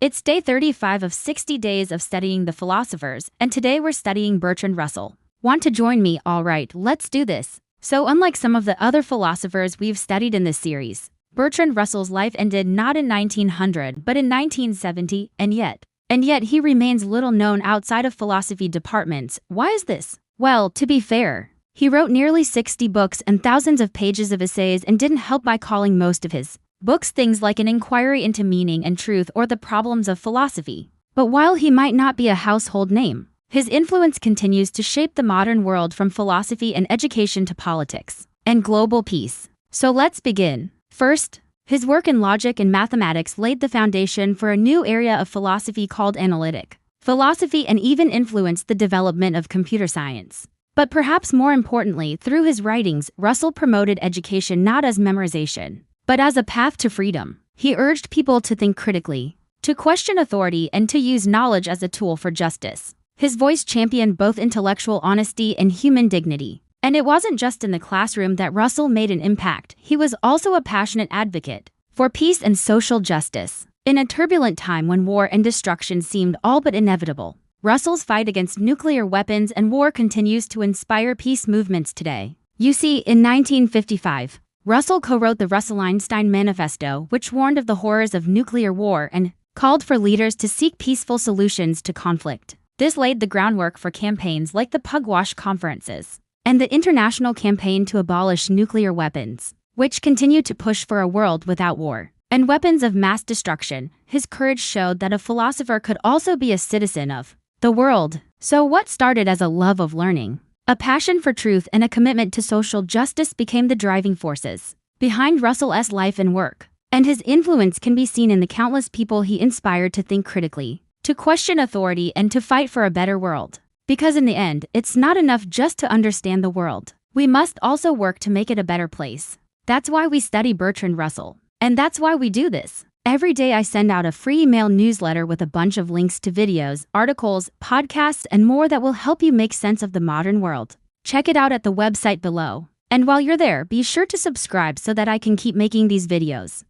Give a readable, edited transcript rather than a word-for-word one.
It's day 35 of 60 days of studying the philosophers, and today we're studying Bertrand Russell. Want to join me? Alright, let's do this. So unlike some of the other philosophers we've studied in this series, Bertrand Russell's life ended not in 1900 but in 1970, and yet he remains little known outside of philosophy departments. Why is this? Well, to be fair, he wrote nearly 60 books and thousands of pages of essays and didn't help by calling most of his books things like An Inquiry into Meaning and Truth or The Problems of Philosophy. But while he might not be a household name, his influence continues to shape the modern world from philosophy and education to politics and global peace. So let's begin. First, his work in logic and mathematics laid the foundation for a new area of philosophy called analytic philosophy and even influenced the development of computer science. But perhaps more importantly, through his writings, Russell promoted education not as memorization, but as a path to freedom. He urged people to think critically, to question authority, and to use knowledge as a tool for justice. His voice championed both intellectual honesty and human dignity. And it wasn't just in the classroom that Russell made an impact. He was also a passionate advocate for peace and social justice. In a turbulent time when war and destruction seemed all but inevitable, Russell's fight against nuclear weapons and war continues to inspire peace movements today. You see, in 1955, Russell co-wrote the Russell-Einstein Manifesto, which warned of the horrors of nuclear war and called for leaders to seek peaceful solutions to conflict. This laid the groundwork for campaigns like the Pugwash Conferences and the International Campaign to Abolish Nuclear Weapons, which continued to push for a world without war and weapons of mass destruction. His courage showed that a philosopher could also be a citizen of the world. So what started as a love of learning, a passion for truth, and a commitment to social justice became the driving forces behind Russell's life and work. And his influence can be seen in the countless people he inspired to think critically, to question authority, and to fight for a better world. Because in the end, it's not enough just to understand the world. We must also work to make it a better place. That's why we study Bertrand Russell. And that's why we do this. Every day I send out a free email newsletter with a bunch of links to videos, articles, podcasts, and more that will help you make sense of the modern world. Check it out at the website below. And while you're there, be sure to subscribe so that I can keep making these videos.